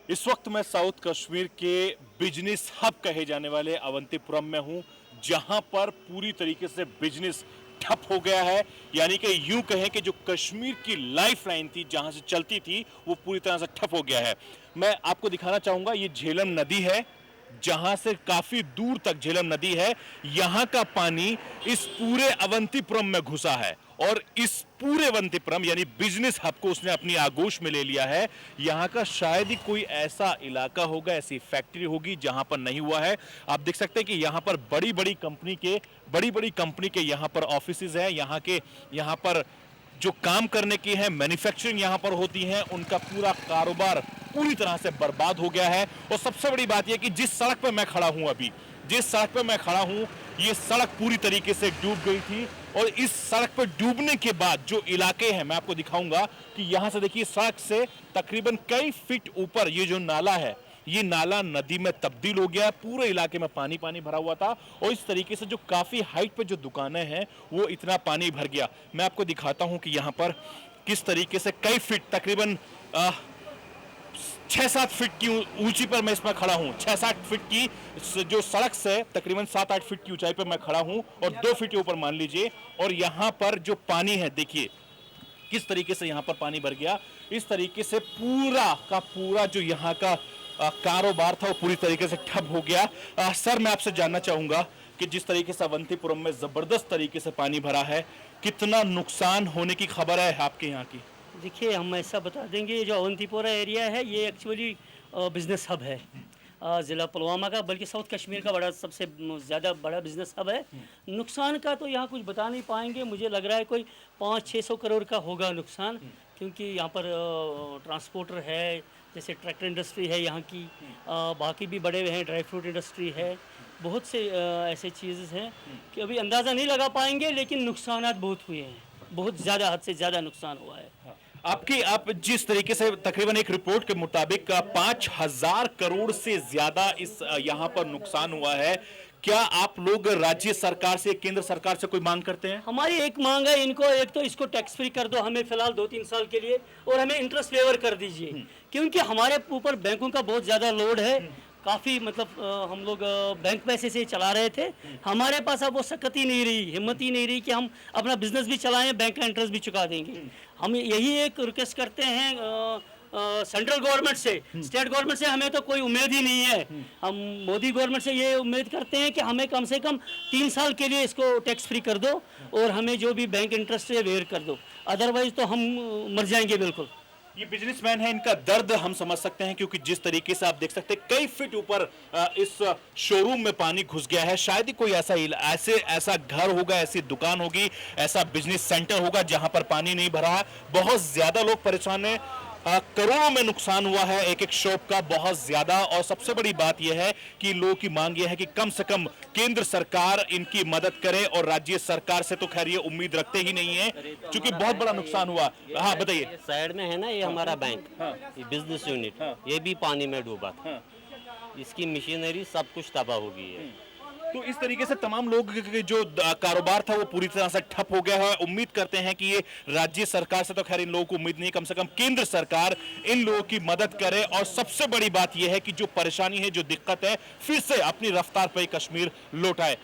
इस वक्त मैं साउथ कश्मीर के बिजनेस हब कहे जाने वाले अवंतीपुरम में हूं, जहां पर पूरी तरीके से बिजनेस ठप हो गया है। यानी कि यूं कहें कि जो कश्मीर की लाइफ लाइन थी, जहां से चलती थी, वो पूरी तरह से ठप हो गया है। मैं आपको दिखाना चाहूंगा, ये झेलम नदी है, जहां से काफी दूर तक झेलम नदी है। यहां का पानी इस पूरे अवंतीपुरम में घुसा है और इस पूरे अवंतीपुरम यानी बिजनेस हब को उसने अपनी आगोश में ले लिया है। यहां का शायद ही कोई ऐसा इलाका होगा, ऐसी फैक्ट्री होगी जहां पर नहीं हुआ है। आप देख सकते हैं कि यहां पर बड़ी बड़ी कंपनी के यहां पर ऑफिसेज हैं। यहां पर जो काम करने की है, मैन्युफैक्चरिंग यहां पर होती है, उनका पूरा कारोबार पूरी तरह से बर्बाद हो गया है। और सबसे बड़ी बात यह कि जिस सड़क पर मैं खड़ा हूं अभी, जिस सड़क पर मैं खड़ा हूं, ये सड़क पूरी तरीके से डूब गई थी। और इस सड़क पर डूबने के बाद जो इलाके हैं, मैं आपको दिखाऊंगा कि यहां से देखिए, सड़क से तकरीबन कई फीट ऊपर ये जो नाला है, ये नाला नदी में तब्दील हो गया। पूरे इलाके में पानी पानी भरा हुआ था और इस तरीके से जो काफी हाइट पे जो दुकानें हैं, वो इतना पानी भर गया। मैं आपको दिखाता हूं कि यहां पर किस तरीके से कई फीट, तकरीबन 6-7 फीट की ऊंची पर मैं इसमें खड़ा हूं। 6-7 फीट की जो सड़क से तकरीबन 7-8 फीट की ऊंचाई पर मैं खड़ा हूं और 2 फीट के ऊपर मान लीजिए। और यहां पर जो पानी है, देखिए किस तरीके से यहां पर पानी भर गया। इस तरीके से पूरा का पूरा जो यहां का कारोबार था, वो पूरी तरीके से ठप हो गया। सर, मैं आपसे जानना चाहूंगा कि जिस तरीके से अवंतीपुरम में जबरदस्त तरीके से पानी भरा है, कितना नुकसान होने की खबर है आपके यहाँ की? देखिए, हम ऐसा बता देंगे, ये जो अवंतीपोरा एरिया है, ये एक्चुअली बिज़नेस हब है ज़िला पुलवामा का, बल्कि साउथ कश्मीर का बड़ा सबसे ज़्यादा बड़ा बिज़नेस हब है। नुकसान का तो यहाँ कुछ बता नहीं पाएंगे। मुझे लग रहा है कोई 500-600 करोड़ का होगा नुकसान, क्योंकि यहाँ पर ट्रांसपोर्टर है, जैसे ट्रैक्टर इंडस्ट्री है यहाँ की, बाकी भी बड़े हैं, ड्राई फ्रूट इंडस्ट्री है, बहुत से ऐसे चीज़ हैं कि अभी अंदाज़ा नहीं लगा पाएंगे, लेकिन नुकसानात बहुत हुए हैं, बहुत ज़्यादा, हद से ज़्यादा नुकसान हुआ है। आप जिस तरीके से, तकरीबन एक रिपोर्ट के मुताबिक 5,000 करोड़ से ज्यादा इस यहाँ पर नुकसान हुआ है। क्या आप लोग राज्य सरकार से, केंद्र सरकार से कोई मांग करते हैं? हमारी एक मांग है इनको, एक तो इसको टैक्स फ्री कर दो हमें फिलहाल 2-3 साल के लिए, और हमें इंटरेस्ट वेवर कर दीजिए, क्योंकि हमारे ऊपर बैंकों का बहुत ज़्यादा लोड है। काफ़ी मतलब हम लोग बैंक पैसे से चला रहे थे, हमारे पास अब वो सकत ही नहीं रही, हिम्मत ही नहीं रही कि हम अपना बिजनेस भी चलाएं, बैंक का इंटरेस्ट भी चुका देंगे। हम यही एक रिक्वेस्ट करते हैं सेंट्रल गवर्नमेंट से, स्टेट गवर्नमेंट से हमें तो कोई उम्मीद ही नहीं है। हम मोदी गवर्नमेंट से ये उम्मीद करते हैं कि हमें कम से कम 3 साल के लिए इसको टैक्स फ्री कर दो और हमें जो भी बैंक इंटरेस्ट है वेयर कर दो, अदरवाइज तो हम मर जाएंगे बिल्कुल। ये बिजनेसमैन है, इनका दर्द हम समझ सकते हैं, क्योंकि जिस तरीके से आप देख सकते हैं कई फीट ऊपर इस शोरूम में पानी घुस गया है। शायद ही कोई ऐसा घर होगा, ऐसी दुकान होगी, ऐसा बिजनेस सेंटर होगा जहां पर पानी नहीं भरा है। बहुत ज्यादा लोग परेशान हैं, करोड़ों में नुकसान हुआ है एक एक शॉप का, बहुत ज्यादा। और सबसे बड़ी बात यह है कि लोगों की मांग यह है कि कम से कम केंद्र सरकार इनकी मदद करे, और राज्य सरकार से तो खैर ये उम्मीद रखते ही नहीं है, क्योंकि बहुत बड़ा नुकसान हुआ। हाँ, बताइए। साइड में है ना ये हमारा बैंक, ये बिजनेस यूनिट, ये भी पानी में डूबा। इसकी मशीनरी सब कुछ तबाह हो गई है। तो इस तरीके से तमाम लोग के जो कारोबार था, वो पूरी तरह से ठप हो गया है। उम्मीद करते हैं कि ये राज्य सरकार से तो खैर इन लोगों को उम्मीद नहीं, कम से कम केंद्र सरकार इन लोगों की मदद करे। और सबसे बड़ी बात यह है कि जो परेशानी है, जो दिक्कत है, फिर से अपनी रफ्तार पर कश्मीर लौटाए।